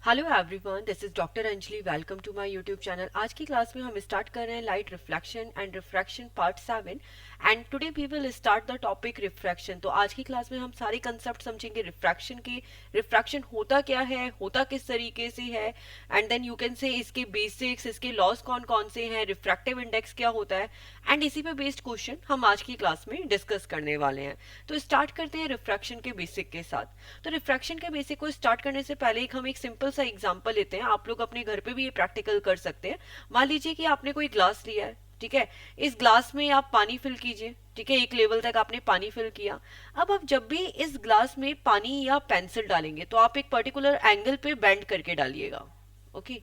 Hello everyone, this is doctor Anjali. Welcome to my YouTube channel. आज की class में हम स्टार्ट कर रहे हैं light reflection and refraction part 7 and today we will start the topic refraction. तो आज की क्लास में हम सारे कंसेप्ट समझेंगे रिफ्रैक्शन के। रिफ्रैक्शन होता क्या है, होता किस तरीके से है, and then you can say इसके बेसिक्स, इसके लॉज कौन कौन से हैं, रिफ्रैक्टिव इंडेक्स क्या होता है, एंड इसी पे बेस्ड क्वेश्चन हम आज की क्लास में डिस्कस करने वाले हैं। तो स्टार्ट करते हैं रिफ्रैक्शन के बेसिक के साथ। तो रिफ्रैक्शन के बेसिक को स्टार्ट करने से पहले हम एक सिंपल सा एग्जांपल लेते हैं। आप लोग अपने घर पे भी ये प्रैक्टिकल कर सकते हैं। मान लीजिए कि आपने कोई ग्लास लिया है, ठीक है। इस ग्लास में आप पानी फिल कीजिए, ठीक है। एक लेवल तक आपने पानी फिल किया। अब आप जब भी इस ग्लास में पानी या पेंसिल डालेंगे तो आप एक पर्टिकुलर एंगल पे बेंड करके डालिएगा, ओके।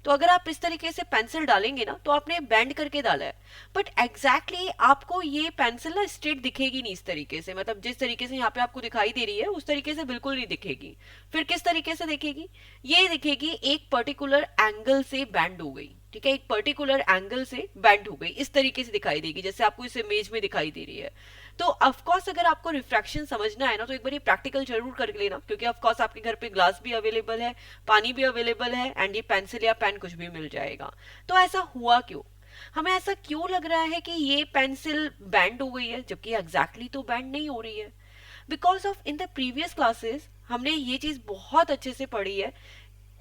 तो अगर आप इस तरीके से पेंसिल डालेंगे ना तो आपने बेंड करके डाला है, बट एग्जैक्टली आपको ये पेंसिल ना स्ट्रेट दिखेगी नहीं इस तरीके से। मतलब जिस तरीके से यहाँ पे आपको दिखाई दे रही है उस तरीके से बिल्कुल नहीं दिखेगी। फिर किस तरीके से दिखेगी? ये दिखेगी एक पर्टिकुलर एंगल से बेंड हो गई, ठीक है। एक पर्टिकुलर एंगल से बेंड हो गई, इस तरीके से दिखाई देगी जैसे आपको इस इमेज में दिखाई दे रही है। तो ऑफकोर्स अगर आपको रिफ्रैक्शन समझना है ना तो एक बार ये प्रैक्टिकल जरूर कर लेना, क्योंकि ऑफकोर्स आपके घर पे ग्लास भी अवेलेबल है, पानी भी अवेलेबल है, एंड ये पेंसिल या पेन कुछ भी मिल जाएगा। तो ऐसा हुआ क्यों? हमें ऐसा क्यों लग रहा है कि ये पेंसिल बैंड हो गई है जबकि एग्जैक्टली तो बैंड नहीं हो रही है? Because of in the previous classes हमने ये चीज बहुत अच्छे से पढ़ी है।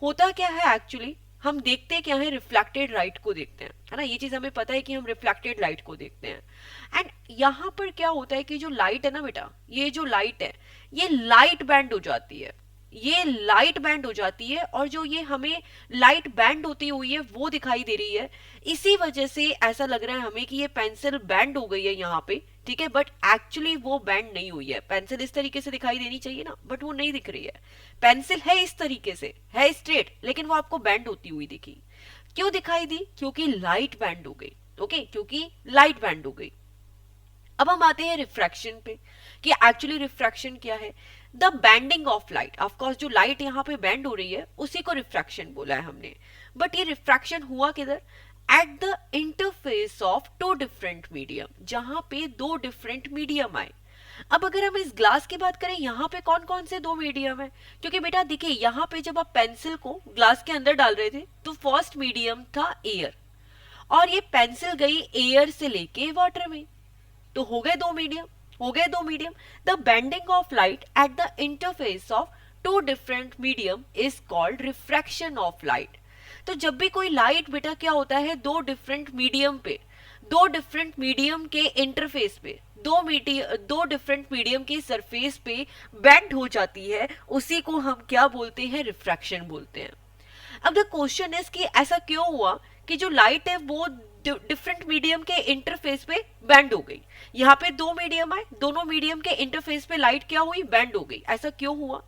होता क्या है एक्चुअली, हम देखते क्या है, रिफ्लेक्टेड लाइट को देखते हैं, है ना। ये चीज हमें पता है कि हम रिफ्लेक्टेड लाइट को देखते हैं। एंड यहाँ पर क्या होता है कि जो लाइट है ना बेटा, ये जो लाइट है ये लाइट बैंड हो जाती है। ये लाइट बैंड हो जाती है और जो ये हमें लाइट बैंड होती हुई है वो दिखाई दे रही है। इसी वजह से ऐसा लग रहा है हमें कि ये पेंसिल बैंड हो गई है यहाँ पे, ठीक है। बट एक्चुअली वो बैंड नहीं हुई है। पेंसिल इस तरीके से दिखाई देनी चाहिए ना, बट वो नहीं दिख रही है। पेंसिल है इस तरीके से, है स्ट्रेट, लेकिन वो आपको बैंड होती हुई दिखी। क्यों दिखाई दी? क्योंकि लाइट बैंड हो गई, ओके, क्योंकि लाइट बैंड हो गई। अब हम आते हैं रिफ्रैक्शन पे कि एक्चुअली रिफ्रैक्शन क्या है। The bending of light, of course जो लाइट यहाँ पे बैंड हो रही है उसी को रिफ्रैक्शन बोला है हमने। बट ये रिफ्रैक्शन हुआ किधर? At the interface of two different medium, जहां पे दो डिफरेंट मीडियम आए। अब अगर हम इस ग्लास की बात करें, यहाँ पे कौन कौन से दो मीडियम है? क्योंकि बेटा देखिए, यहाँ पे जब आप पेंसिल को ग्लास के अंदर डाल रहे थे तो फर्स्ट मीडियम था एयर, और ये पेंसिल गई एयर से लेके वाटर में, तो हो गए दो मीडियम, हो गए दो medium. The bending of light at the interface of two different medium is called refraction of light. तो जब भी कोई लाइट बेटा क्या होता है, दो डिफरेंट मीडियम पे, दो डिफरेंट मीडियम के इंटरफेस पे, दो डिफरेंट मीडियम की सरफेस पे बेंड हो जाती है, उसी को हम क्या बोलते हैं? रिफ्रैक्शन बोलते हैं। अब द क्वेश्चन इज कि ऐसा क्यों हुआ कि जो लाइट है वो डिफरेंट मीडियम के इंटरफेस पे बैंड हो गई। यहाँ पे दो मीडियम है, दोनों मीडियम के इंटरफेस पे लाइट क्या हुई? बैंड हो गई। ऐसा क्यों हुआ?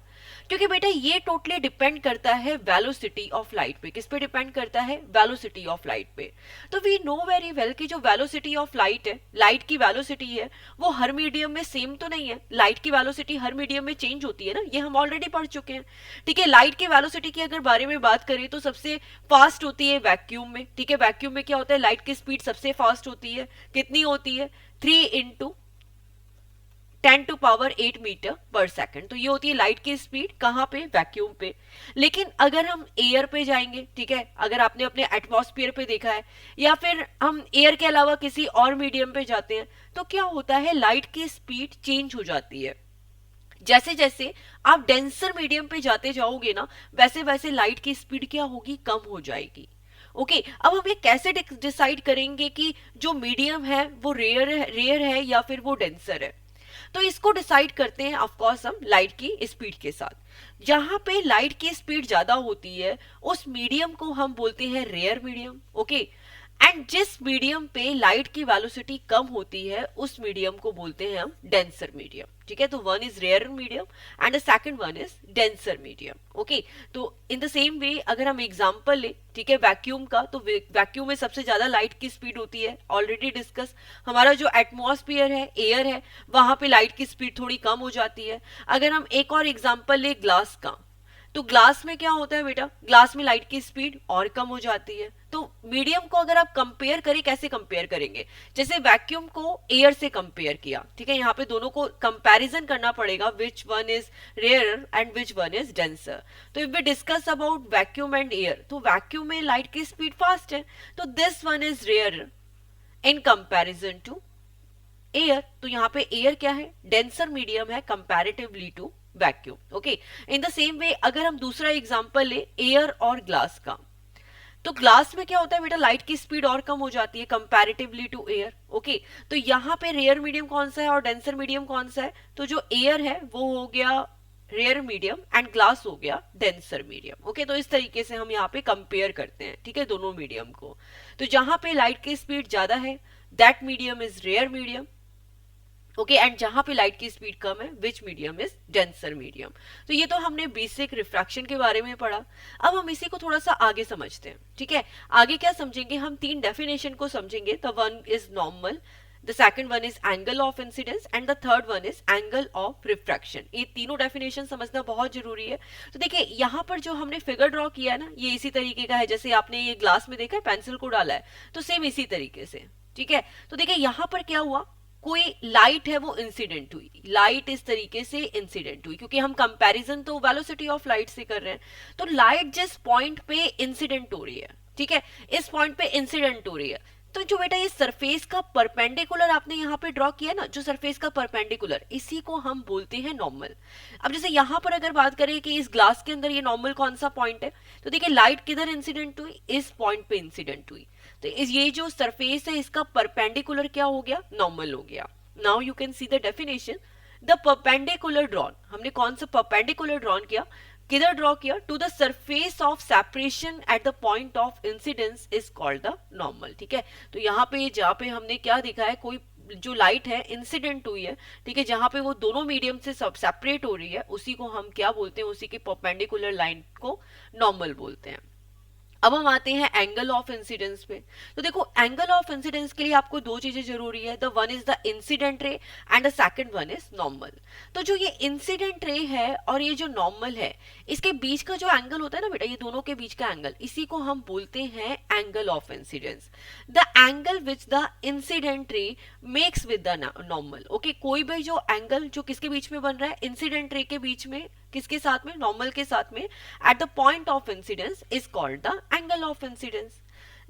क्योंकि बेटा ये टोटली डिपेंड करता है वेलोसिटी ऑफ लाइट पे। किस पे डिपेंड करता है? वेलोसिटी ऑफ लाइट पे। तो वी नो वेरी वेल कि जो वेलोसिटी ऑफ लाइट है, लाइट की वेलोसिटी है, वो हर मीडियम में सेम तो नहीं है। लाइट की वेलोसिटी हर मीडियम में चेंज होती है ना, ये हम ऑलरेडी पढ़ चुके हैं, ठीक है। लाइट की वेलोसिटी की अगर बारे में बात करें तो सबसे फास्ट होती है वैक्यूम में, ठीक है। वैक्यूम में क्या होता है? लाइट की स्पीड सबसे फास्ट होती है। कितनी होती है? 3 × 10⁻⁸ मीटर पर सेकंड। तो ये होती है लाइट की स्पीड, कहाँ पे? वैक्यूम पे। लेकिन अगर हम एयर पे जाएंगे, ठीक है, अगर आपने अपने एटमॉस्फेयर पे देखा है या फिर हम एयर के अलावा किसी और मीडियम पे जाते हैं, तो क्या होता है? लाइट की स्पीड चेंज हो जाती है। जैसे जैसे आप डेंसर मीडियम पे जाते जाओगे ना, वैसे वैसे लाइट की स्पीड क्या होगी? कम हो जाएगी। ओके, अब हम ये कैसे डिसाइड करेंगे कि जो मीडियम है वो रेयर है या फिर वो डेंसर है? तो इसको डिसाइड करते हैं ऑफकोर्स हम लाइट की स्पीड के साथ। जहां पे लाइट की स्पीड ज्यादा होती है उस मीडियम को हम बोलते हैं रेयर मीडियम, ओके। एंड जिस मीडियम पे लाइट की वेलोसिटी कम होती है उस मीडियम को बोलते हैं हम डेंसर मीडियम, ठीक है। तो one is rare medium and the second one is denser medium, okay. तो इन द सेम वे अगर हम एग्जांपल ले, ठीक है, वैक्यूम का, तो वैक्यूम में सबसे ज्यादा लाइट की स्पीड होती है, ऑलरेडी डिस्कस। हमारा जो एटमॉस्फेयर है, एयर है, वहां पे लाइट की स्पीड थोड़ी कम हो जाती है। अगर हम एक और एग्जांपल ले ग्लास का, तो ग्लास में क्या होता है बेटा, ग्लास में लाइट की स्पीड और कम हो जाती है। तो मीडियम को अगर आप कंपेयर करें, कैसे कंपेयर करेंगे, जैसे वैक्यूम को एयर से कंपेयर किया, ठीक है, यहाँ पे दोनों को कंपैरिजन करना पड़ेगा, which one is rare and which one is denser. तो if we discuss about vacuum and air, तो वैक्यूम में लाइट की स्पीड फास्ट है, तो this one is rare in comparison to air. तो यहाँ पे एयर क्या है, डेंसर मीडियम है comparatively to vacuum. Okay, in the same way अगर हम दूसरा एग्जांपल ले एयर और ग्लास का, तो ग्लास में क्या होता है बेटा, लाइट की स्पीड और कम हो जाती है कंपैरेटिवली टू एयर। ओके, तो यहाँ पे रेयर मीडियम कौन सा है और डेंसर मीडियम कौन सा है, तो जो एयर है वो हो गया रेयर मीडियम एंड ग्लास हो गया डेंसर मीडियम। ओके, तो इस तरीके से हम यहाँ पे कंपेयर करते हैं, ठीक है, दोनों मीडियम को। तो जहां पे लाइट की स्पीड ज्यादा है that medium is rare medium. Okay, and जहां पे लाइट की स्पीड कम है which medium is denser medium. तो ये तो हमने बेसिक रिफ्रैक्शन के बारे में पढ़ा। अब हम इसी को थोड़ा सा आगे समझते हैं, ठीक है। आगे क्या समझेंगे, हम तीन डेफिनेशन को समझेंगे। The one is normal, the second one is angle of incidence and the third one is angle of refraction. ये तीनों डेफिनेशन समझना बहुत जरूरी है। तो देखिए यहाँ पर जो हमने फिगर ड्रॉ किया है ना, ये इसी तरीके का है जैसे आपने ये ग्लास में देखा है पेंसिल को डाला है, तो सेम इसी तरीके से, ठीक है। तो देखिए यहाँ पर क्या हुआ, कोई लाइट है वो इंसिडेंट हुई, लाइट इस तरीके से इंसिडेंट हुई, क्योंकि हम कंपैरिजन तो वेलोसिटी ऑफ लाइट से कर रहे हैं। तो लाइट जिस पॉइंट पे इंसिडेंट हो रही है, ठीक है, इस पॉइंट पे इंसिडेंट हो रही है, तो जो बेटा ये सरफेस का परपेंडिकुलर आपने यहाँ पे ड्रॉ किया ना, जो सरफेस का परपेंडिकुलर, इसी को हम बोलते हैं नॉर्मल। अब जैसे यहाँ पर अगर बात करें कि इस ग्लास के अंदर ये नॉर्मल कौन सा पॉइंट है, तो देखिए लाइट किधर इंसिडेंट हुई, इस पॉइंट पे इंसिडेंट हुई, तो ये जो सरफेस है इसका परपेंडिकुलर क्या हो गया, नॉर्मल हो गया। Now you can see the definition, the perpendicular drawn, हमने कौन सा परपेंडिकुलर ड्रॉन किया, किधर ड्रॉ किया, to the surface of separation at the point of incidence is called the normal. ठीक है, तो यहाँ पे जहाँ पे हमने क्या देखा है, कोई जो लाइट है इंसिडेंट हुई है, ठीक है, जहां पे वो दोनों मीडियम से सब सेपरेट हो रही है, उसी को हम क्या बोलते हैं, उसी के परपेंडिकुलर लाइन को नॉर्मल बोलते हैं। अब हम आते हैं एंगल ऑफ इंसिडेंस पे। तो देखो एंगल ऑफ इंसिडेंस के लिए आपको दो चीजें जरूरी है, the one is the incident ray and the second one is normal. तो जो ये इंसिडेंट रे है और ये जो नॉर्मल है, इसके बीच का जो एंगल होता है ना बेटा, ये दोनों के बीच का एंगल, इसी को हम बोलते हैं angle of incidence. The angle which the incident रे makes with the normal. Okay, कोई भी जो एंगल जो किसके बीच में बन रहा है, इंसिडेंट रे के बीच में, किसके साथ में, नॉर्मल के साथ में, eight the point of incidence is called the angle of incidence.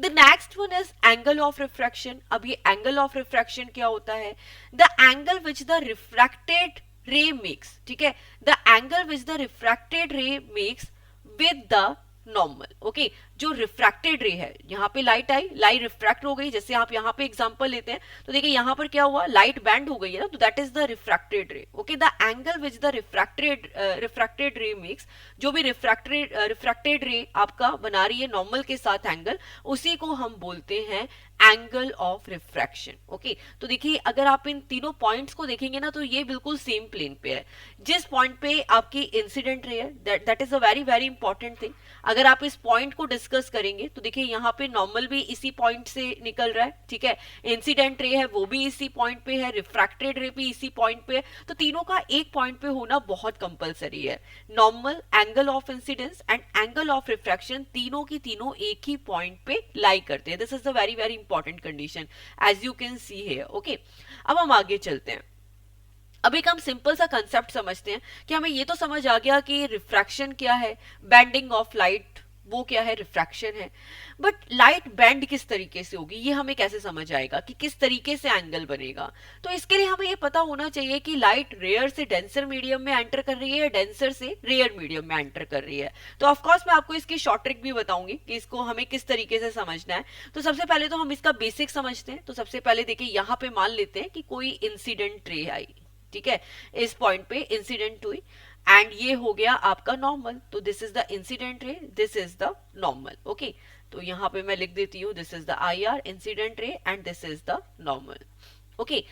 The next one is angle of refraction. अब ये एंगल ऑफ रिफ्रैक्शन क्या होता है, the angle which the refracted रे मेक्स, ठीक है, the angle which the refracted रे makes with the normal. Okay, जो रिफ्रैक्टेड रे है, यहाँ पे लाइट आई, लाइट रिफ्रैक्ट हो गई, जैसे आप यहाँ पे एग्जांपल लेते हैं, तो देखिए यहाँ पर क्या हुआ, लाइट बैंड हो गई है ना, तो दैट इज द रिफ्रैक्टेड रे। Okay, the angle which the refracted रे मेक्स, जो भी रिफ्रैक्टेड रे आपका बना रही है नॉर्मल के साथ एंगल, उसी को हम बोलते हैं एंगल ऑफ रिफ्रैक्शन। ओके, तो देखिए अगर आप इन तीनों पॉइंट्स को देखेंगे ना, तो ये बिल्कुल सेम प्लेन पे है। जिस पॉइंट पे आपकी इंसिडेंट रे है, that is a very very important thing. अगर आप इस पॉइंट को डिस्कस करेंगे तो देखिए यहाँ पे नॉर्मल भी इसी पॉइंट से निकल रहा है, ठीक है, इंसिडेंट रे है वो भी इसी पॉइंट पे है, रिफ्रैक्टेड रे भी इसी पॉइंट पे है, तो तीनों का एक पॉइंट पे होना बहुत कंपलसरी है। Normal, angle of incidence and angle of refraction, तीनों की तीनों एक ही पॉइंट पे लाई करते हैं। This is a very very important condition as you can see here. Okay, अब हम आगे चलते हैं। अब एक हम सिंपल सा कंसेप्ट समझते हैं कि हमें ये तो समझ आ गया कि रिफ्रैक्शन क्या है, बेंडिंग ऑफ लाइट वो क्या है, रिफ्रैक्शन है, बट लाइट बेंड किस तरीके से होगी, ये हमें कैसे समझ आएगा कि किस तरीके से एंगल बनेगा। तो इसके लिए हमें ये पता होना चाहिए कि लाइट रेयर से डेंसर मीडियम में एंटर कर रही है या डेंसर से रेयर मीडियम में एंटर कर रही है। तो ऑफ कोर्स मैं आपको इसकी शॉर्ट ट्रिक भी बताऊंगी कि इसको हमें किस तरीके से समझना है। तो सबसे पहले तो हम इसका बेसिक समझते हैं। तो सबसे पहले देखिए यहाँ पे मान लेते हैं कि कोई इंसिडेंट रे आई, ठीक है, इस पॉइंट पे इंसिडेंट हुई एंड ये हो गया आपका नॉर्मल। तो this is the incident ray, this is the normal. Okay, तो यहाँ पे मैं लिख देती हूँ this is the IR incident ray and this is the normal. Okay,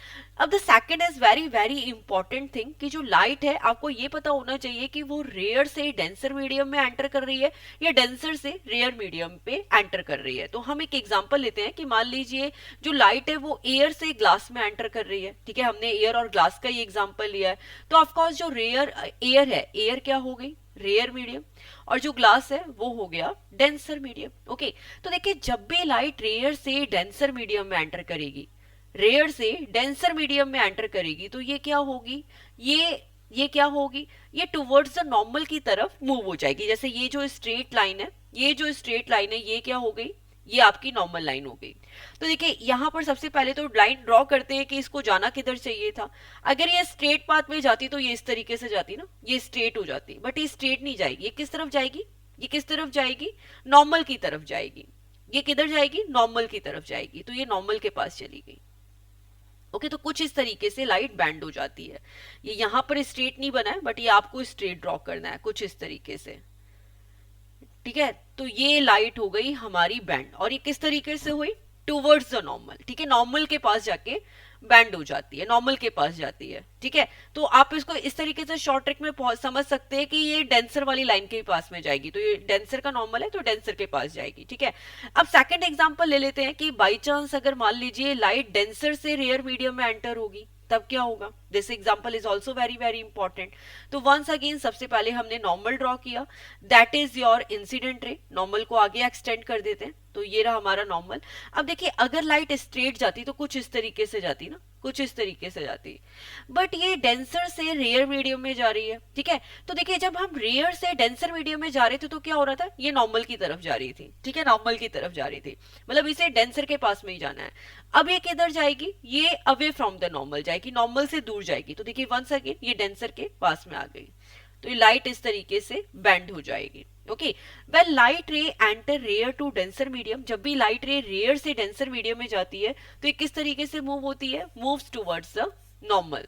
अब the second is very very important thing कि जो लाइट है आपको ये पता होना चाहिए कि वो रेयर से डेंसर मीडियम में एंटर कर रही है या डेंसर से रेयर मीडियम पे एंटर कर रही है। तो हम एक एग्जांपल लेते हैं कि मान लीजिए जो लाइट है वो एयर से ग्लास में एंटर कर रही है, ठीक है, हमने एयर और ग्लास का ये एग्जाम्पल लिया है। तो ऑफकोर्स जो रेयर एयर है, एयर क्या हो गई, रेयर मीडियम, और जो ग्लास है वो हो गया डेंसर मीडियम। ओके, तो देखिए जब भी लाइट रेयर से डेंसर मीडियम में एंटर करेगी, रेयर से डेंसर मीडियम में एंटर करेगी, तो ये क्या होगी, ये क्या होगी, ये टुवर्ड्स द नॉर्मल की तरफ मूव हो जाएगी। जैसे ये जो स्ट्रेट लाइन है, ये जो स्ट्रेट लाइन है, ये क्या हो गई, ये आपकी नॉर्मल लाइन हो गई। तो देखिए यहां पर सबसे पहले तो लाइन ड्रॉ करते हैं कि इसको जाना किधर चाहिए था। अगर ये स्ट्रेट पाथ में जाती तो ये इस तरीके से जाती ना, ये स्ट्रेट हो जाती, बट ये स्ट्रेट नहीं जाएगी। ये किस तरफ जाएगी, ये किस तरफ जाएगी, नॉर्मल की तरफ जाएगी। ये किधर जाएगी, नॉर्मल की तरफ जाएगी, तो ये नॉर्मल के पास चली गई। ओके, तो कुछ इस तरीके से लाइट बैंड हो जाती है। ये यहां पर स्ट्रेट नहीं बना है, बट ये आपको स्ट्रेट ड्रॉ करना है कुछ इस तरीके से, ठीक है। तो ये लाइट हो गई हमारी बैंड, और ये किस तरीके से हुई, टूवर्ड्स द नॉर्मल, ठीक है, नॉर्मल के पास जाके बैंड हो जाती है, नॉर्मल के पास जाती है, ठीक है। तो आप इसको इस तरीके से शॉर्ट ट्रिक में समझ सकते हैं कि ये डेंसर वाली लाइन के पास में जाएगी, तो ये डेंसर का नॉर्मल है तो डेंसर के पास जाएगी, ठीक है। अब सेकंड एग्जांपल ले लेते हैं कि बाई चांस अगर मान लीजिए लाइट डेंसर से रेयर मीडियम में एंटर होगी, तब क्या होगा। This example is also very very important. तो वंस अगेन सबसे पहले हमने नॉर्मल ड्रॉ किया, that is your incident ray. Normal को आगे एक्सटेंड कर देते हैं, तो ये रहा हमारा नॉर्मल। अब देखिए अगर लाइट स्ट्रेट जाती तो कुछ इस तरीके से जाती ना, कुछ इस तरीके से जाती, बट ये डेंसर से रेयर मीडियम में जा रही है, ठीक है। तो देखिए जब हम रेयर से डेंसर मीडियम में जा रहे थे तो क्या हो रहा था, ये नॉर्मल की तरफ जा रही थी, ठीक है, नॉर्मल की तरफ जा रही थी, मतलब इसे डेंसर के पास में ही जाना है। अब ये किधर जाएगी, ये अवे फ्रॉम द नॉर्मल जाएगी, नॉर्मल से दूर जाएगी। तो देखिए वंस अगेन ये डेंसर के पास में आ गई, तो ये लाइट इस तरीके से बेंड हो जाएगी। Okay, when light ray enter rare to denser medium, जब भी लाइट रे रेयर से डेंसर मीडियम में जाती है तो ये किस तरीके से मूव होती है, moves towards the normal.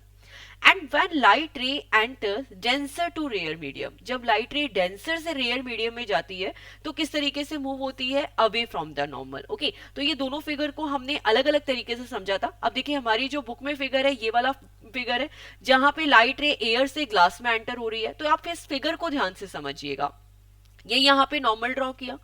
And when light ray enters denser to rare medium, जब लाइट रे डेंसर से रेयर मीडियम में जाती है तो किस तरीके से मूव होती है, away from the normal. Okay, तो ये दोनों फिगर को हमने अलग अलग तरीके से समझा था। अब देखिए हमारी जो बुक में फिगर है, ये वाला फिगर है जहां पे लाइट रे एयर से ग्लास में एंटर हो रही है, तो आप इस फिगर को ध्यान से समझिएगा। ये यहाँ पे नॉर्मल ड्रॉ किया,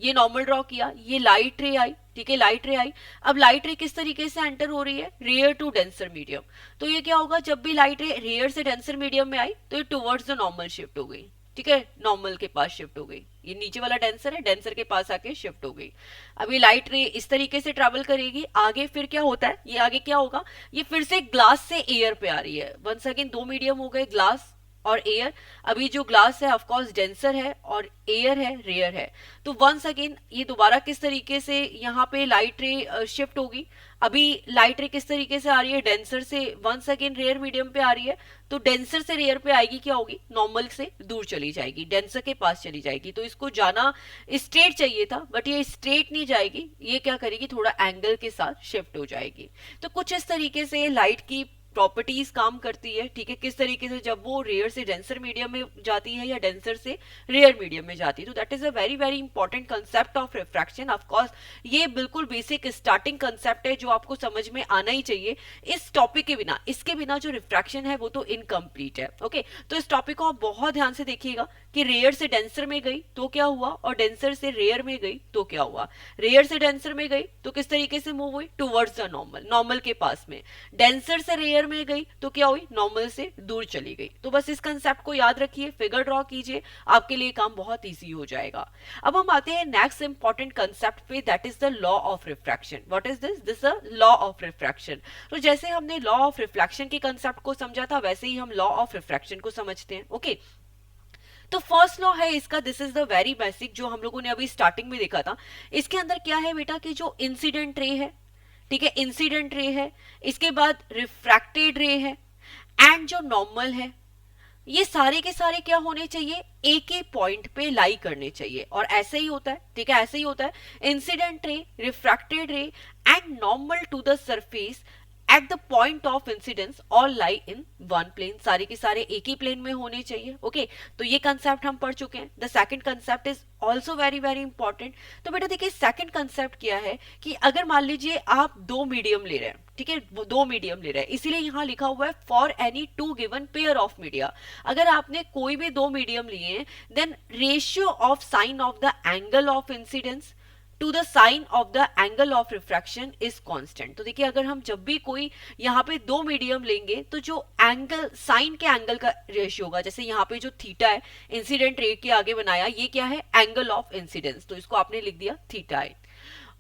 ये नॉर्मल ड्रॉ किया, ये लाइट रे आई, ठीक है, लाइट रे आई। अब लाइट रे किस तरीके से एंटर हो रही है, रेयर टू डेंसर मीडियम। तो ये क्या होगा, जब भी लाइट रे रेयर से डेंसर मीडियम में आई तो ये टुवर्ड्स द नॉर्मल शिफ्ट हो गई, ठीक है, नॉर्मल के पास शिफ्ट हो गई। ये नीचे वाला डेंसर है, डेंसर के पास आके शिफ्ट हो गई। अब ये लाइट रे इस तरीके से ट्रेवल करेगी आगे, फिर क्या होता है, ये आगे क्या होगा, ये फिर से ग्लास से एयर पे आ रही है। वंस अगेन दो मीडियम हो गए, ग्लास और एयर। अभी जो ग्लास है ऑफ कोर्स डेंसर है और एयर है रेयर है, तो वंस अगेन ये दोबारा किस तरीके से यहाँ पे लाइट रे शिफ्ट होगी। अभी लाइट रे किस तरीके से आ रही है, डेंसर से वंस अगेन रेयर मीडियम पे आ रही है, तो डेंसर से रेयर पे आएगी, क्या होगी, नॉर्मल से दूर चली जाएगी, डेंसर के पास चली जाएगी। तो इसको जाना स्ट्रेट चाहिए था, बट ये स्ट्रेट नहीं जाएगी, ये क्या करेगी, थोड़ा एंगल के साथ शिफ्ट हो जाएगी। तो कुछ इस तरीके से लाइट की प्रॉपर्टीज काम करती है, ठीक है, किस तरीके से जब वो रेयर से डेंसर मीडियम में जाती है या डेंसर से रेयर मीडियम में जाती है। तो that is a very very important concept of refraction. Of course ये बिल्कुल बेसिक स्टार्टिंग कंसेप्ट है जो आपको समझ में आना ही चाहिए। इस टॉपिक के बिना, इसके बिना जो रिफ्रैक्शन है वो तो इनकम्प्लीट है। ओके, तो इस टॉपिक को आप बहुत ध्यान से देखिएगा कि रेयर से डेंसर में गई तो क्या हुआ, और डेंसर से रेयर में गई तो क्या हुआ। रेयर से डेंसर में गई तो किस तरीके से मूव हुई, टुवर्ड्स द नॉर्मल, नॉर्मल के पास में। डेंसर से रेयर में गई तो क्या हुई, नॉर्मल से दूर चली गई। तो बस इस कंसेप्ट को याद रखिए, फिगर ड्रॉ कीजिए, आपके लिए काम बहुत इजी हो जाएगा। अब हम आते हैं नेक्स्ट इंपॉर्टेंट कंसेप्ट पे, that is the law of refraction. What is this, this a law of refraction. तो जैसे हमने लॉ ऑफ रिफ्लेक्शन के कंसेप्ट को समझा था, वैसे ही हम लॉ ऑफ रिफ्रैक्शन को समझते हैं। ओके, तो फर्स्ट लॉ है इसका, this is the very basic, जो हम लोगों ने अभी स्टार्टिंग में देखा था। इसके अंदर क्या है बेटा कि जो इंसिडेंट रे है, ठीक है, इंसिडेंट रे है, इसके बाद रिफ्रैक्टेड रे है एंड जो नॉर्मल है, ये सारे के सारे क्या होने चाहिए, एक ही पॉइंट पे लाई करने चाहिए। और ऐसे ही होता है, ठीक है, ऐसे ही होता है। Incident ray, refracted ray and normal to the surface at the point of incidence all lie in one plane, सारे के सारे एक ही प्लेन में होने चाहिए। ओके, तो ये कंसेप्ट हम पढ़ चुके हैं। The second concept is also very very important. तो बेटा देखिए सेकंड कंसेप्ट क्या है कि अगर मान लीजिए आप दो मीडियम ले रहे हैं, ठीक है, दो मीडियम ले रहे हैं, इसीलिए यहां लिखा हुआ है for any two given pair of media. अगर आपने कोई भी दो मीडियम लिए हैं, then ratio of sine of the angle of incidence to the sine of the angle of refraction is constant. तो देखिए अगर हम जब भी कोई यहाँ पे दो मीडियम लेंगे तो जो एंगल साइन के एंगल का रेशियो होगा, जैसे यहाँ पे जो थीटा है इंसिडेंट रे के आगे बनाया, ये क्या है एंगल ऑफ इंसिडेंस, तो इसको आपने लिख दिया थीटा है।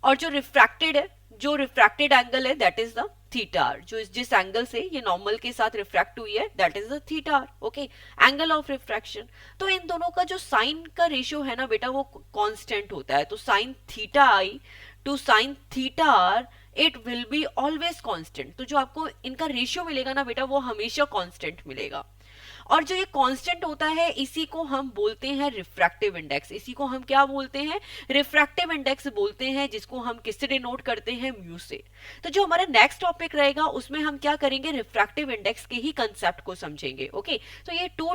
और जो रिफ्रैक्टेड है, जो रिफ्रैक्टेड एंगल है that is the theta R, जो जिस एंगल से ये नॉर्मल के साथ रिफ्रैक्ट हुई है that is the theta R. Okay, angle of refraction. तो इन दोनों का जो साइन का रेशियो है ना बेटा वो कांस्टेंट होता है, तो sine theta I to sine theta R it will be always constant. तो जो आपको इनका रेशियो मिलेगा ना बेटा वो हमेशा कांस्टेंट मिलेगा। और जो ये कांस्टेंट होता है इसी को हम बोलते हैं रिफ्रैक्टिव इंडेक्स। इसी को हम क्या बोलते हैं, रिफ्रैक्टिव इंडेक्स बोलते हैं, जिसको हम किससे डिनोट करते हैं, म्यू से। तो जो हमारा नेक्स्ट टॉपिक रहेगा उसमें हम क्या करेंगे, रिफ्रैक्टिव इंडेक्स के ही कंसेप्ट को समझेंगे। ओके, तो ये टू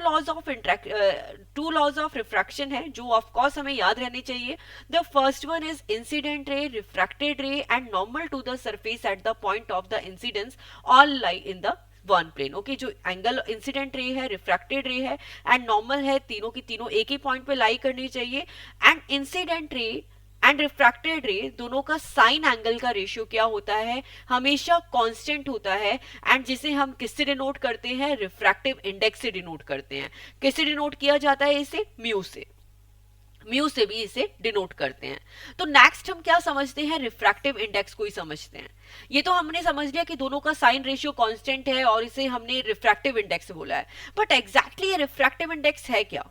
लॉज ऑफ रिफ्रैक्शन है जो ऑफ कोर्स हमें याद रहने चाहिए। The first one is incident ray, refracted ray and normal to the surface at the point of the incidence all lie in the one plane. Okay, जो angle incident ray है, refracted रे है and normal है, तीनों की तीनों एक ही point पे लाई करनी चाहिए। And incident ray and refracted रे दोनों का साइन एंगल का रेशियो क्या होता है, हमेशा कांस्टेंट होता है। एंड जिसे हम किससे डिनोट करते हैं, रिफ्रैक्टिव इंडेक्स से डिनोट करते हैं। किससे डिनोट किया जाता है इसे, म्यू से। म्यू से भी इसे डिनोट करते हैं। तो नेक्स्ट हम क्या समझते हैं, रिफ्रैक्टिव इंडेक्स को ही समझते हैं। ये तो हमने समझ लिया कि दोनों का साइन रेशियो कांस्टेंट है और इसे हमने रिफ्रैक्टिव इंडेक्स बोला है, बट एग्जैक्टली ये रिफ्रैक्टिव इंडेक्स है क्या।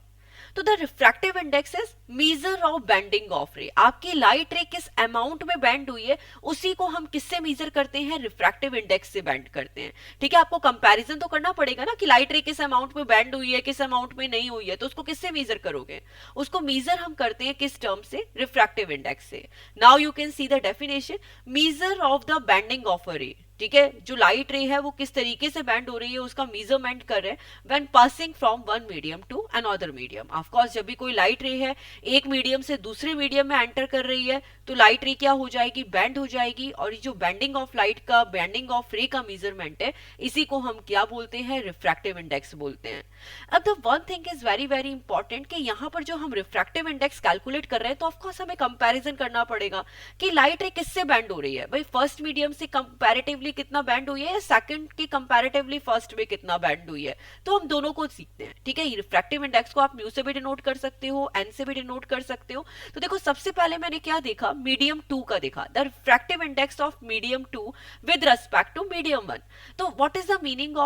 तो the refractive index is measure of bending of रे। आपकी लाइट रे किस अमाउंट में बेंड हुई है उसी को हम किससे मेजर करते हैं, रिफ्रैक्टिव इंडेक्स से बेंड करते हैं। ठीक है, आपको कंपैरिजन तो करना पड़ेगा ना कि लाइट रे किस अमाउंट में बेंड हुई है, किस अमाउंट में नहीं हुई है, तो उसको किससे मेजर करोगे, उसको मेजर हम करते हैं किस टर्म से, रिफ्रैक्टिव इंडेक्स से। Now you can see the definition, measure of the bending of a रे। ठीक है, जो लाइट रे है वो किस तरीके से बेंड हो रही है उसका मेजरमेंट कर रहे हैं when passing from one medium to another medium. Of course जब भी कोई लाइट रे है एक मीडियम से दूसरे मीडियम में एंटर कर रही है तो लाइट रे क्या हो जाएगी, बेंड हो जाएगी। और ये जो बेंडिंग ऑफ लाइट का, बेंडिंग ऑफ रे का मेजरमेंट है इसी को हम क्या बोलते हैं, रिफ्रैक्टिव इंडेक्स बोलते हैं। अब the one thing is very very important कि यहाँ पर जो हम रिफ्रैक्टिव इंडेक्स कैलकुलेट कर रहे हैं तो ऑफकोर्स हमें कंपैरिजन करना पड़ेगा कि लाइट रे किससे बेंड हो रही है। भाई फर्स्ट मीडियम से कंपैरेटिवली कितना बैंड हुई है या सेकंड के कंपैरेटिवली फर्स्ट में कितना बैंड हुई है, तो हम दोनों को सीखते हैं। ठीक है, रिफ्रैक्टिव इंडेक्स को आप म्यू से भी डिनोट कर सकते हो, एन से भी डिनोट कर सकते हो। तो देखो सबसे पहले मैंने क्या देखा, मीडियम 2 का देखा, the refractive index of medium 2 with respect to medium 1। तो what is the meaning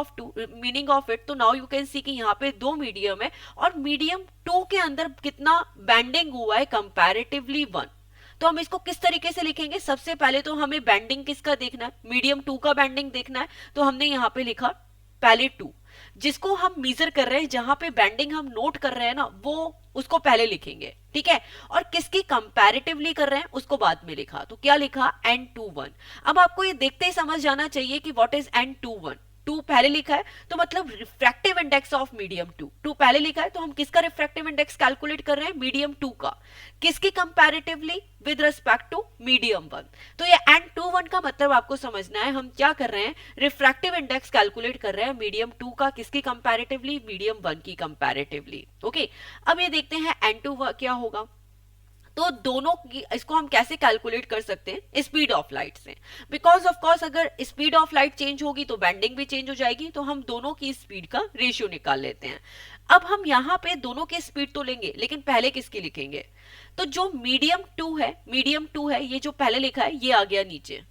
of it, तो नाउ यू कैन सी कि यहाँ पे दो मीडियम है और मीडियम 2 के अंदर कितना बैंडिंग हुआ है, कंपैरेटिवली 1। तो हम इसको किस तरीके से लिखेंगे, सबसे पहले तो हमें बैंडिंग किसका देखना है, मीडियम 2 का बैंडिंग देखना है। तो हमने यहाँ पे लिखा पहले 2, जिसको हम मेजर कर रहे हैं, जहां पे बैंडिंग हम नोट कर रहे हैं ना वो उसको पहले लिखेंगे। ठीक है, और किसकी कंपैरेटिवली कर रहे हैं उसको बाद में लिखा। तो क्या लिखा, N21। अब आपको ये देखते ही समझ जाना चाहिए कि व्हाट इज N21। 2 पहले लिखा है तो मतलब रिफ्रैक्टिव इंडेक्स ऑफ मीडियम 2 पहले लिखा है तो हम किसका रिफ्रैक्टिव इंडेक्स कैलकुलेट कर रहे हैं, मीडियम 2 का, किसकी comparatively, with respect to medium 1। तो ये N21 का मतलब आपको समझना है, हम क्या कर रहे हैं, रिफ्रैक्टिव इंडेक्स कैलकुलेट कर रहे हैं मीडियम 2 का, किसकी कंपैरेटिवली, मीडियम 1 की कंपैरेटिवली। ओके, अब ये देखते हैं N2 क्या होगा। तो दोनों की इसको हम कैसे कैलकुलेट कर सकते हैं, स्पीड ऑफ लाइट से। बिकॉज ऑफ कोर्स अगर स्पीड ऑफ लाइट चेंज होगी तो बैंडिंग भी चेंज हो जाएगी, तो हम दोनों की स्पीड का रेशियो निकाल लेते हैं। अब हम यहाँ पे दोनों की स्पीड तो लेंगे लेकिन पहले किसकी लिखेंगे, तो जो मीडियम 2 है ये जो पहले लिखा है ये आ गया नीचे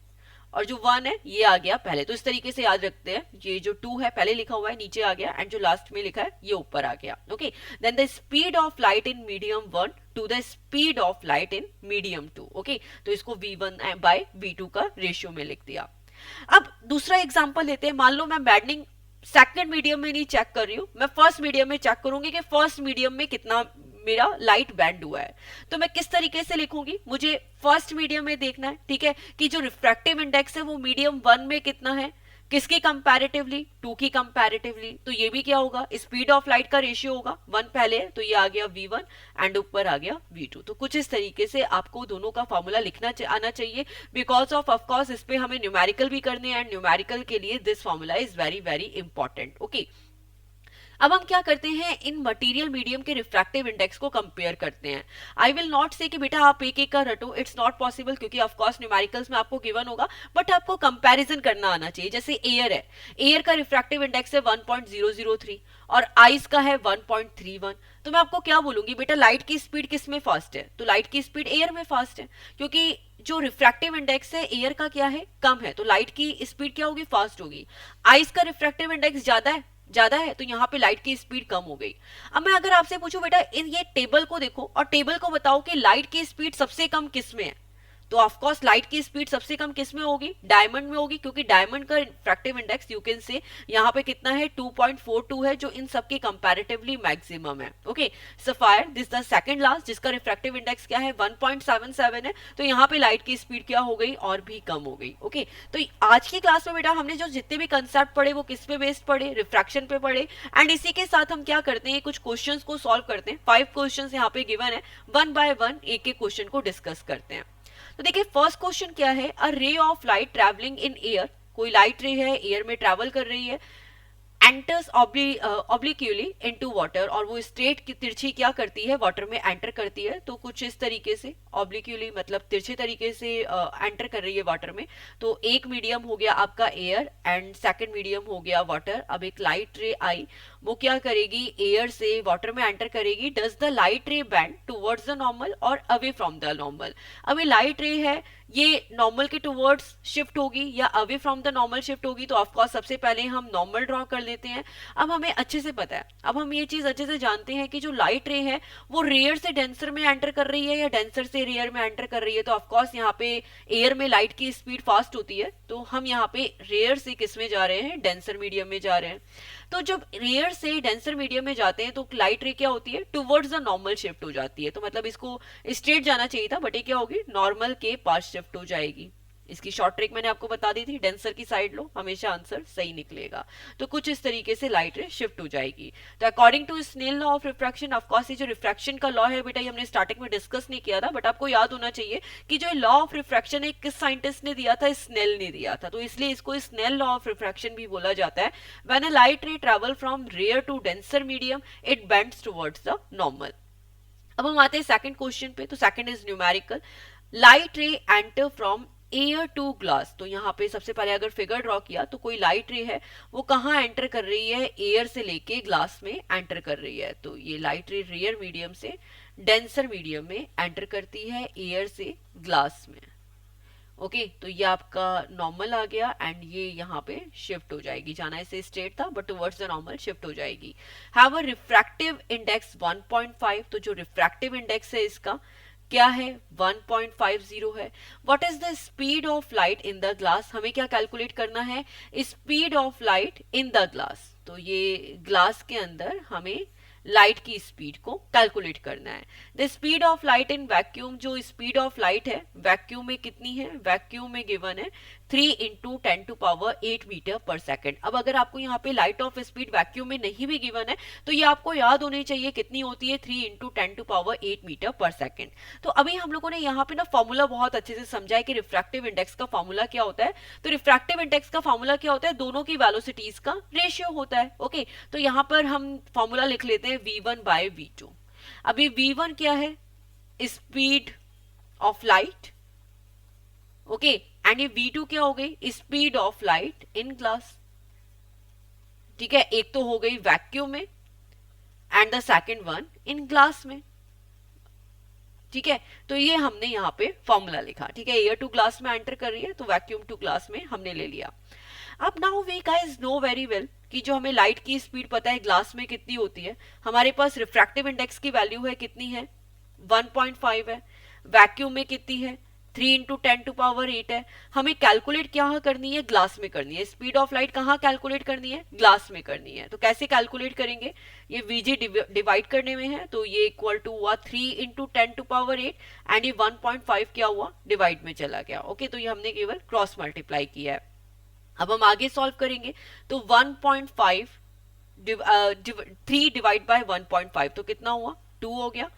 और जो 1 है ये आ गया पहले। तो इस तरीके से याद रखते हैं, ये जो 2 है पहले लिखा हुआ है नीचे आ गया एंड जो लास्ट में लिखा है ये ऊपर आ गया। Okay, then the speed of light in medium 1 to the speed of light in medium 2। Okay, तो इसको V1 बाय V2 का रेशियो में लिख दिया। अब दूसरा एग्जांपल लेते हैं, मान लो मैं बैंडिंग सेकंड मीडियम में नहीं चेक कर रही हूं, मैं फर्स्ट मीडियम में चेक करूंगी कि फर्स्ट मीडियम में कितना मेरा लाइट बैंड हुआ है। तो मैं किस तरीके से लिखूंगी, मुझे फर्स्ट मीडियम में देखना है। ठीक है, कि जो रिफ्रैक्टिव इंडेक्स है वो मीडियम 1 में कितना है, किसकी कंपैरेटिवली, 2 की कंपैरेटिवली। तो ये भी क्या होगा, स्पीड ऑफ लाइट का रेशियो होगा, 1 पहले है तो ये आ गया V1 एंड ऊपर आ गया V2। तो कुछ इस तरीके से आपको दोनों का फॉर्मूला लिखना आना चाहिए, बिकॉज ऑफ कोर्स इस पे हमें न्यूमेरिकल भी करने हैं एंड न्यूमेरिकल के लिए this formula is very very important. Okay, अब हम क्या करते हैं, इन मटेरियल मीडियम के रिफ्रैक्टिव इंडेक्स को कंपेयर करते हैं। आई विल नॉट से कि बेटा आप एक एक का रटो, इट्स नॉट पॉसिबल, क्योंकि ऑफ कोर्स न्यूमेरिकल्स में आपको गिवन होगा, बट आपको कंपैरिजन करना आना चाहिए। जैसे एयर है, एयर का रिफ्रैक्टिव इंडेक्स है 1.003 और आइस का है 1.31। तो मैं आपको क्या बोलूंगी, बेटा लाइट की स्पीड किस में फास्ट है, तो लाइट की स्पीड एयर में फास्ट है, क्योंकि जो रिफ्रैक्टिव इंडेक्स है एयर का क्या है, कम है, तो लाइट की स्पीड क्या होगी, फास्ट होगी। आइस का रिफ्रैक्टिव इंडेक्स ज्यादा है, तो यहाँ पे लाइट की स्पीड कम हो गई। अब मैं अगर आपसे पूछूं बेटा इन ये टेबल को देखो और टेबल को बताओ कि लाइट की स्पीड सबसे कम किस में है, तो ऑफकोर्स लाइट की स्पीड सबसे कम किस में होगी, डायमंड में होगी, क्योंकि डायमंड का refractive index you can say यहाँ पे कितना है 2.42 है, जो इन सबके कंपैरेटिवली मैक्सिमम है। Okay, sapphire this the second last जिसका रिफ्रैक्टिव इंडेक्स क्या है 1.77 है, तो यहाँ पे लाइट की स्पीड क्या हो गई, और भी कम हो गई। ओके, तो आज की क्लास में बेटा हमने जो जितने भी कंसेप्ट पढ़े वो किस पे बेस्ड पढ़े, रिफ्रैक्शन पे पढ़े, एंड इसी के साथ हम क्या करते हैं, कुछ क्वेश्चंस को सॉल्व करते हैं। 5 क्वेश्चंस यहाँ पे गिवन है, वन बाय वन एक एक क्वेश्चन को डिस्कस करते हैं। तो देखिए फर्स्ट क्वेश्चन क्या है, a ray of light travelling in air, कोई लाइट रे है एयर में ट्रैवल कर रही है, एंटर्स ऑब्लिक्यूली इनटू वाटर, और वो स्ट्रेट की तिरछी क्या करती है, वाटर में एंटर करती है। तो कुछ इस तरीके से ऑब्लिक्यूली मतलब तिरछे तरीके से एंटर कर रही है वाटर में। तो एक मीडियम हो गया आपका एयर एंड सेकंड मीडियम हो गया वाटर। अब एक लाइट रे आई, वो क्या करेगी, एयर से वाटर में एंटर करेगी। डज द लाइट रे बेंड टुवर्ड्स द नॉर्मल और अवे फ्रॉम द नॉर्मल। अब ये लाइट रे है, ये नॉर्मल के टुवर्ड्स शिफ्ट होगी या away from the normal shift होगी, तो ऑफकोर्स सबसे पहले हम नॉर्मल ड्रॉ कर लेते हैं। अब हमें अच्छे से पता है, अब हम ये चीज अच्छे से जानते हैं कि जो लाइट रे है वो रेयर से डेंसर में एंटर कर रही है या डेंसर से रेयर में एंटर कर रही है। तो ऑफकोर्स यहाँ पे एयर में लाइट की स्पीड फास्ट होती है, तो हम यहाँ पे रेयर से किस में जा रहे हैं, डेंसर मीडियम में जा रहे हैं। तो जब रेयर से डेंसर मीडियम में जाते हैं तो लाइट रे क्या होती है, टुवर्ड्स द नॉर्मल शिफ्ट हो जाती है। तो मतलब इसको स्ट्रेट जाना चाहिए था, बट ये क्या होगी, नॉर्मल के पास शिफ्ट हो जाएगी। इसकी शॉर्ट ट्रिक मैंने आपको बता दी थी, डेंसर की साइड लो, हमेशा आंसर सही निकलेगा। तो कुछ इस तरीके से लाइट रे शिफ्ट हो जाएगी। तो according to Snell law of refraction, of course ये जो रिफ्रैक्शन का लॉ है बेटा ये हमने स्टार्टिंग में डिस्कस नहीं किया था, बट आपको याद होना चाहिए कि जो लॉ ऑफ रिफ्रैक्शन है किस साइंटिस्ट ने दिया था, स्नेल ने दिया था, तो इसलिए इसको स्नेल लॉ ऑफ रिफ्रैक्शन भी बोला जाता है। When a light ray travel from rare to denser medium it bends towards the normal. अब हम आते हैं सेकंड क्वेश्चन पे। तो second is numerical, light ray enter from air to glass. तो यहाँ पे सबसे पहले अगर फिगर ड्रॉ किया तो कोई लाइट रे है वो कहाँ एंटर कर रही है, एयर से लेके ग्लास में एंटर कर रही है। तो ये लाइट रे रेयर मीडियम से डेंसर मीडियम में एंटर करती है, एयर से ग्लास में। ओके, तो ये आपका नॉर्मल आ गया एंड ये यहाँ पे शिफ्ट हो जाएगी, जाना ऐसे स्ट्रेट था but towards the normal shift हो जाएगी। हैव अ रिफ्रैक्टिव इंडेक्स 1.5, तो जो रिफ्रैक्टिव इंडेक्स है इसका क्या है, 1.50 है। What is the speed of light in the glass, हमें क्या कैलकुलेट करना है, speed of light in the glass. तो ये ग्लास के अंदर हमें लाइट की स्पीड को कैलकुलेट करना है। The speed of light in vacuum, जो स्पीड ऑफ लाइट है वैक्यूम में कितनी है, वैक्यूम में गिवन है 3 इंटू 10⁸ मीटर पर सेकेंड। अब अगर आपको यहाँ पे लाइट ऑफ स्पीड वैक्यूम में नहीं भी गिवन है तो ये आपको याद होनी चाहिए कितनी होती है, 3 इंटू 10⁸ मीटर पर सेकेंड। तो अभी हम लोगों ने यहाँ पे ना फॉर्मूला बहुत अच्छे से समझा है कि रिफ्रैक्टिव इंडेक्स का फॉर्मूला क्या होता है। तो रिफ्रैक्टिव इंडेक्स का फॉर्मूला क्या होता है, दोनों की वेलोसिटीज का रेशियो होता है। ओके, तो यहाँ पर हम फॉर्मूला लिख लेते हैं v1 बाय v2। अभी v1 क्या है, speed of light, okay, and ये v2 क्या हो गई, speed of light in glass. ठीक है, एक तो हो गई वैक्यूम में and the second one in glass में। ठीक है, तो ये हमने यहाँ पे फॉर्मूला लिखा। ठीक है, एयर टू ग्लास में एंटर कर रही है तो वैक्यूम टू ग्लास में हमने ले लिया। अब now we guys know very well कि जो हमें लाइट की स्पीड पता है ग्लास में कितनी होती है, हमारे पास रिफ्रैक्टिव इंडेक्स की वैल्यू है कितनी है, 1.5 है, वैक्यूम में कितनी है 3 इंटू 10⁸ है। हमें कैलकुलेट क्या करनी है, ग्लास में करनी है। स्पीड ऑफ लाइट कहाँ कैलकुलेट करनी है, ग्लास में करनी है। तो कैसे कैलकुलेट करेंगे, ये वीजी डिवाइड करने में है तो ये इक्वल टू हुआ 3 इंटू 10⁸ एंड ये 1.5 क्या हुआ, डिवाइड में चला गया। ओके, तो ये हमने केवल क्रॉस मल्टीप्लाई किया है। अब हम आगे सॉल्व करेंगे तो 1.5 3 डिवाइड बाय 1.5 तो कितना हुआ, 2 हो गया।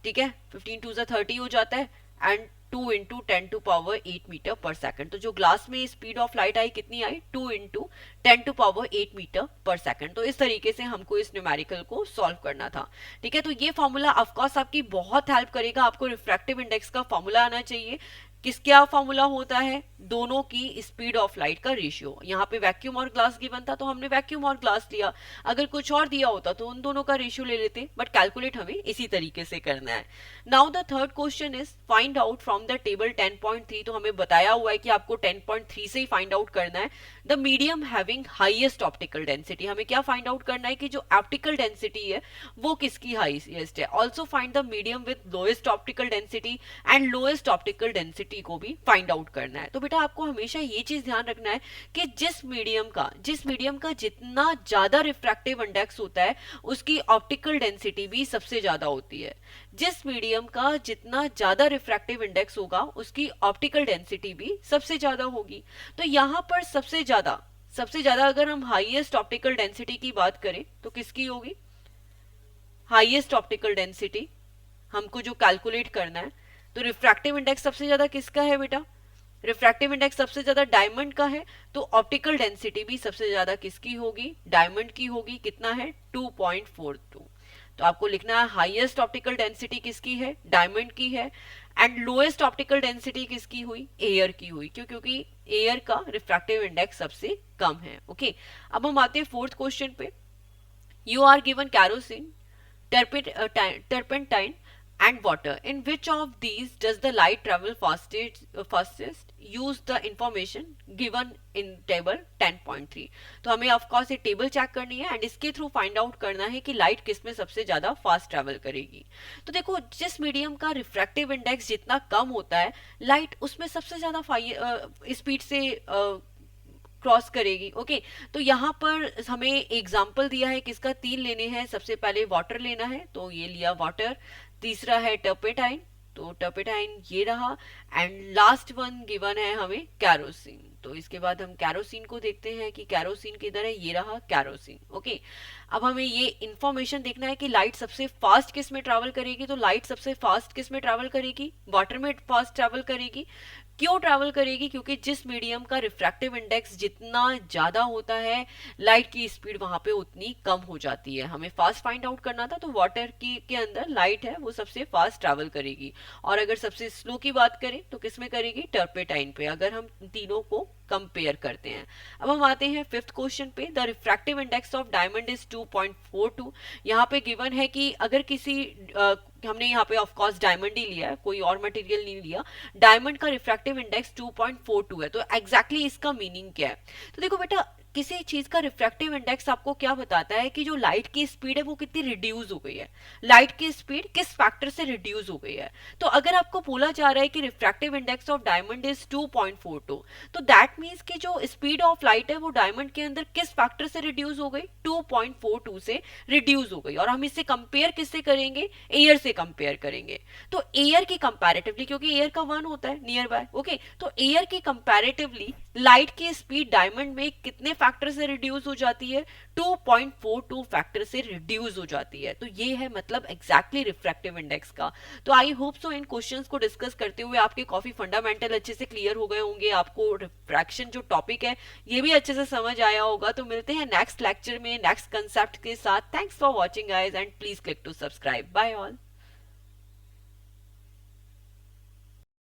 ठीक है, 15 2 30 हो जाता है एंड 2 इंटू 10⁸ मीटर पर सेकंड। तो जो ग्लास में स्पीड ऑफ लाइट आई कितनी आई, 2 इंटू 10⁸ मीटर पर सेकंड। तो इस तरीके से हमको इस न्यूमेरिकल को सॉल्व करना था। ठीक है, तो ये फॉर्मूला ऑफकोर्स आपकी बहुत हेल्प करेगा। आपको रिफ्रैक्टिव इंडेक्स का फॉर्मूला आना चाहिए। क्या फॉर्मूला होता है, दोनों की स्पीड ऑफ लाइट का रेशियो। यहाँ पे वैक्यूम और ग्लास गिवन था तो हमने वैक्यूम और ग्लास लिया, अगर कुछ और दिया होता तो उन दोनों का रेशियो ले लेते, बट कैलकुलेट हमें इसी तरीके से करना है। Now the third question is find out from the table 10.3। तो हमें बताया हुआ है कि आपको 10.3 से ही फाइंड आउट करना है the medium having highest optical density. हमें क्या फाइंड आउट करना है कि जो ऑप्टिकल डेंसिटी है वो किसकी हाईएस्ट है। Also find the medium with lowest optical density and lowest optical density को भी फाइंड आउट करना है। तो बेटा आपको हमेशा ये चीज ध्यान रखना है कि जिस मीडियम का जितना ज्यादा रिफ्रैक्टिव इंडेक्स होता है उसकी ऑप्टिकल डेंसिटी भी सबसे ज्यादा होती है। जिस मीडियम का जितना ज्यादा रिफ्रैक्टिव इंडेक्स होगा उसकी ऑप्टिकल डेंसिटी भी सबसे ज्यादा होगी। तो यहां पर सबसे ज्यादा अगर हम हाईएस्ट ऑप्टिकल डेंसिटी की बात करें तो किसकी होगी, हाईएस्ट ऑप्टिकल डेंसिटी हमको जो कैलकुलेट करना है, तो रिफ्रैक्टिव इंडेक्स सबसे ज्यादा किसका है बेटा, रिफ्रैक्टिव इंडेक्स सबसे ज्यादा डायमंड का है। तो ऑप्टिकल डेंसिटी भी सबसे ज्यादा किसकी होगी, डायमंड की होगी। कितना है, 2.42। तो आपको लिखना है हाईएस्ट ऑप्टिकल डेंसिटी किसकी है, डायमंड की है, एंड लोएस्ट ऑप्टिकल डेंसिटी किसकी हुई, एयर की हुई। क्यों, क्योंकि एयर का रिफ्रैक्टिव इंडेक्स सबसे कम है। ओके, अब हम आते हैं फोर्थ क्वेश्चन पे। You are given kerosene, turpentine and water. In which of these does the light travel fastest? Use the information given in table 10.3। तो हमें ऑफ कोर्स ये टेबल चेक करनी है एंड इसके थ्रू फाइंड आउट करना है कि लाइट किस में सबसे ज्यादा फास्ट ट्रेवल करेगी। तो देखो, जिस मीडियम का रिफ्रैक्टिव इंडेक्स जितना कम होता है, लाइट उसमें सबसे ज्यादा स्पीड से क्रॉस करेगी। ओके, तो यहाँ पर हमें एग्जाम्पल दिया है किसका, 3 लेने हैं। सबसे पहले वाटर लेना है, तो ये लिया वाटर। तीसरा है टर्पेटाइन, तो टर्पेटाइन ये रहा। एंड लास्ट वन गिवन है हमें कैरोसिन। तो इसके बाद हम कैरोसिन को देखते हैं कि कैरोसिन किधर है, ये रहा कैरोसिन। ओके, अब हमें ये इंफॉर्मेशन देखना है कि लाइट सबसे फास्ट किस में ट्रैवल करेगी। तो लाइट सबसे फास्ट किस में ट्रैवल करेगी, वाटर में फास्ट ट्रैवल करेगी। क्यों ट्रैवल करेगी, क्योंकि जिस मीडियम का रिफ्रैक्टिव इंडेक्स जितना ज्यादा होता है, लाइट की स्पीड वहां पे उतनी कम हो जाती है। हमें फास्ट फाइंड आउट करना था, तो वाटर की के अंदर लाइट है वो सबसे फास्ट ट्रैवल करेगी। और अगर सबसे स्लो की बात करें तो किसमें करेगी, टर्पेटाइन पे, अगर हम तीनों को कंपेयर करते हैं। अब हम आते हैं फिफ्थ क्वेश्चन पे। The refractive index of diamond is 2.42। यहाँ पे गिवन है कि अगर किसी हमने यहाँ पे ऑफ कोर्स डायमंड ही लिया है, कोई और मटेरियल नहीं लिया। डायमंड का रिफ्रैक्टिव इंडेक्स 2.42 है। तो एग्जैक्टली इसका मीनिंग क्या है, तो देखो बेटा, किसी चीज का रिफ्रैक्टिव इंडेक्स आपको क्या बताता है कि जो लाइट की स्पीड है वो कितनी रिड्यूस हो गई है, लाइट की स्पीड किस फैक्टर से रिड्यूस हो गई है। तो अगर आपको बोला जा रहा है कि refractive index of diamond is 2.42, तो दैट मींस कि जो स्पीड ऑफ लाइट है वो डायमंड के अंदर किस फैक्टर से रिड्यूस हो गई, 2.42 से रिड्यूस हो गई। और हम इसे कंपेयर किससे करेंगे, एयर से कंपेयर करेंगे। तो एयर की कंपैरेटिवली, क्योंकि एयर का 1 होता है नियर बाय, ओके, तो एयर की कंपैरेटिवली लाइट की स्पीड डायमंड में कितने फैक्टर से रिड्यूस हो जाती है, 2.42 फैक्टर से रिड्यूस हो जाती है। तो ये है मतलब एग्जैक्टली रिफ्रैक्टिव इंडेक्स का। तो I hope so in questions को डिस्कस करते हुए आपके काफी फंडामेंटल अच्छे से क्लियर हो गए होंगे, आपको रिफ्रैक्शन जो टॉपिक है ये भी अच्छे से समझ आया होगा। तो मिलते हैं नेक्स्ट लेक्चर में नेक्स्ट कंसेप्ट के साथ। Thanks for watching guys and please click to subscribe. Bye all.